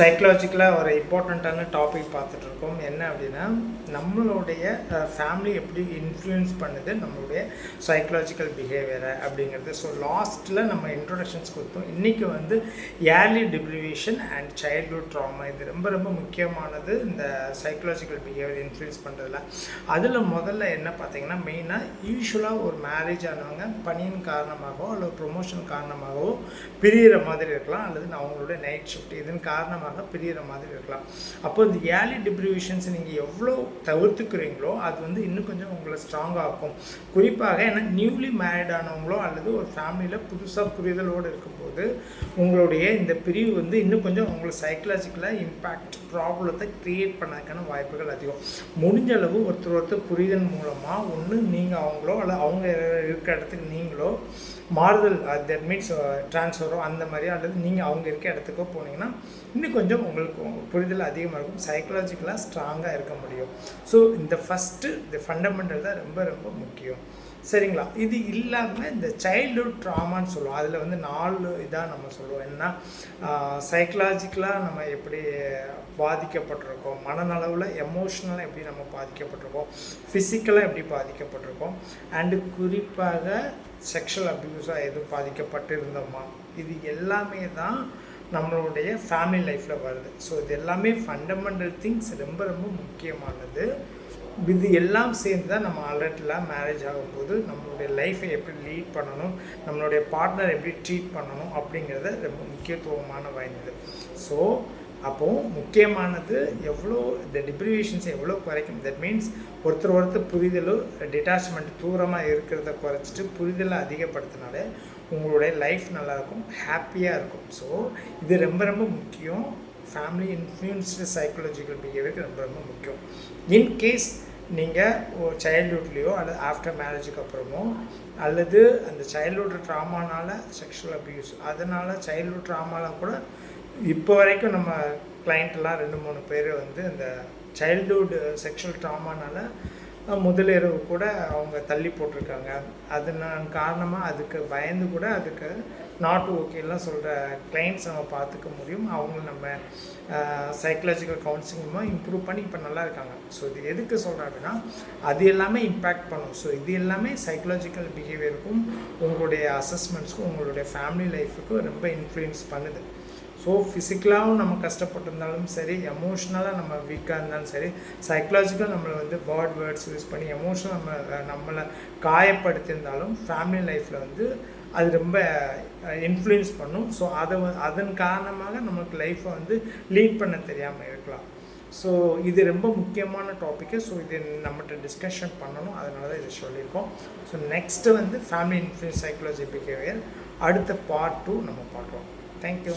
சைக்கலாஜிக்கலாக ஒரு இம்பார்ட்டண்ட்டான டாபிக் பார்த்துட்ருக்கோம். என்ன அப்படின்னா, நம்மளுடைய ஃபேமிலி எப்படி இன்ஃப்ளூயன்ஸ் பண்ணுது நம்மளுடைய சைக்கலாஜிக்கல் பிஹேவியரை அப்படிங்கிறது. ஸோ லாஸ்ட்டில் நம்ம இன்ட்ரொடக்ஷன்ஸ் கொடுத்தோம். இன்றைக்கி வந்து early deprivation and childhood drama, இது ரொம்ப ரொம்ப முக்கியமானது இந்த சைக்கலாஜிக்கல் பிஹேவியர் இன்ஃப்ளூயன்ஸ் பண்ணுறதுல. அதில் முதல்ல என்ன பார்த்தீங்கன்னா, மெயினாக யூஸ்வலாக ஒரு மேரேஜ் ஆனவங்க பணியின் காரணமாகவோ அல்லது ப்ரொமோஷன் காரணமாகவோ பிரிகிற மாதிரி இருக்கலாம், அல்லது அவங்களுடைய நைட் ஷிஃப்ட் இதன் காரணமாக பிரிகிற மாதிரி இருக்கலாம். அப்போ இந்த ஏர்லி டிப்ரிவேஷன்ஸ் நீங்கள் எவ்வளோ தவிர்த்துக்கிறீங்களோ அது வந்து இன்னும் கொஞ்சம் உங்களை ஸ்ட்ராங்காக ஆக்கும். குறிப்பாக ஏன்னா நியூலி மேரிட் ஆனவங்களோ அல்லது ஒரு ஃபேமிலியில் புதுசாக புரிதலோடு இருக்கும்போது உங்களுடைய இந்த பிரிவு வந்து இன்னும் கொஞ்சம் உங்களை சைக்கலாஜிக்கலாக இம்பேக்ட் ப்ராப்ளத்தை க்ரியேட் பண்ணதுக்கான வாய்ப்புகள் அதிகம். முடிஞ்ச அளவு ஒருத்தர் புரிதல் மூலமாக ஒன்று நீங்கள் அவங்களோ அல்லது அவங்க இருக்கிற இடத்துக்கு நீங்களோ மாறுதல், தட் மீன்ஸ் ட்ரான்ஸ்ஃபரோ அந்த மாதிரி, அல்லது நீங்கள் அவங்க இருக்க இடத்துக்கோ போனீங்கன்னா இன்னும் கொஞ்சம் உங்களுக்கு புரிதல் அதிகமாக இருக்கும், சைக்கலாஜிக்கலாக ஸ்ட்ராங்காக இருக்க முடியும். ஸோ இந்த ஃபண்டமெண்டல் தான் ரொம்ப ரொம்ப முக்கியம். சரிங்களா? இது இல்லாமல் இந்த சைல்ட்ஹுட் ட்ராமான்னு சொல்லுவோம். அதில் வந்து 4 இதாக நம்ம சொல்லுவோம். என்னன்னா, சைக்கலாஜிக்கலாக நம்ம எப்படி பாதிக்கப்பட்டிருக்கோம், மனநலவில் எமோஷ்னலாக எப்படி நம்ம பாதிக்கப்பட்டிருக்கோம், ஃபிசிக்கலாக எப்படி பாதிக்கப்பட்டிருக்கோம், அண்டு குறிப்பாக செக்ஷுவல் அப்யூஸாக எதுவும் பாதிக்கப்பட்டு இருந்தோமா, இது எல்லாமே தான் நம்மளுடைய ஃபேமிலி லைஃப்பில் வருது. ஸோ இது எல்லாமே ஃபண்டமெண்டல் திங்ஸ், ரொம்ப ரொம்ப முக்கியமானது. இது எல்லாம் சேர்ந்து தான் நம்ம ஆல்ரெடிலாம் மேரேஜ் ஆகும்போது நம்மளுடைய லைஃப்பை எப்படி லீட் பண்ணணும், நம்மளுடைய பார்ட்னர் எப்படி ட்ரீட் பண்ணணும் அப்படிங்கிறத ரொம்ப முக்கியத்துவமான வாய்ந்தது. ஸோ அப்போது முக்கியமானது எவ்வளோ இந்த டிப்ரிவேஷன்ஸை எவ்வளோ குறைக்கும். தட் மீன்ஸ் ஒருத்தர் புரிதலோ டிட்டாச்மெண்ட் தூரமாக இருக்கிறத குறைச்சிட்டு புரிதலை அதிகப்படுத்தினாலே உங்களுடைய லைஃப் நல்லாயிருக்கும், ஹாப்பியாக இருக்கும். ஸோ இது ரொம்ப ரொம்ப முக்கியம். ஃபேமிலி இன்ஃப்ளூயன்ஸ்டு சைக்கலாஜிக்கல் பிஹேவியருக்கு ரொம்ப ரொம்ப முக்கியம். இன்கேஸ் நீங்கள் சைல்ட்ஹுட்லேயோ அல்லது ஆஃப்டர் மேரேஜுக்கு அப்புறமோ அல்லது அந்த சைல்ட்ஹுட் ட்ராமானால் செக்ஷுவல் அப்யூஸ், அதனால் சைல்ட்ஹுட் ட்ராமாவில் கூட இப்போ வரைக்கும் நம்ம கிளைண்ட்டெல்லாம் 2-3 பேர் வந்து இந்த சைல்ட்ஹுட் செக்ஷுவல் ட்ராமானால் முதலிரவு கூட அவங்க தள்ளி போட்டிருக்காங்க. அதன் காரணமாக அதுக்கு பயந்து கூட அதுக்கு நாட் ஓகேலாம் சொல்கிற கிளைண்ட்ஸ் நம்ம பார்த்துக்க முடியும். அவங்க நம்ம சைக்கலாஜிக்கல் கவுன்சிலிங்மாக இம்ப்ரூவ் பண்ணி இப்போ நல்லா இருக்காங்க. ஸோ இது எதுக்கு சொல்கிறேன் அப்படின்னா, அது எல்லாமே இம்பேக்ட் பண்ணும். ஸோ இது எல்லாமே சைக்கலாஜிக்கல் பிஹேவியருக்கும் உங்களுடைய அசஸ்மெண்ட்ஸ்க்கும் உங்களுடைய ஃபேமிலி லைஃபுக்கும் ரொம்ப இன்ஃப்ளூயன்ஸ் பண்ணுது. ஸோ ஃபிசிக்கலாகவும் நம்ம கஷ்டப்பட்டிருந்தாலும் சரி, எமோஷ்னலாக நம்ம வீக்காக இருந்தாலும் சரி, சைக்கலாஜிக்கலாக நம்மளை வந்து வேர்ட்ஸ் யூஸ் பண்ணி எமோஷனல் நம்மளை காயப்படுத்தியிருந்தாலும் ஃபேமிலி லைஃப்பில் வந்து அது ரொம்ப இன்ஃப்ளூயன்ஸ் பண்ணும். ஸோ அதன் காரணமாக நமக்கு லைஃப்பை வந்து லீட் பண்ண தெரியாமல் இருக்கலாம். ஸோ இது ரொம்ப முக்கியமான டாப்பிக்கு. ஸோ இது நம்மகிட்ட டிஸ்கஷன் பண்ணணும், அதனால தான் இதை சொல்லியிருக்கோம். ஸோ நெக்ஸ்ட்டு வந்து ஃபேமிலி இன்ஃப்ளூயன்ஸ் சைக்கலாஜி பிஹேவியர் அடுத்த பார்ட் 2 நம்ம பார்க்குறோம். தேங்க்யூ.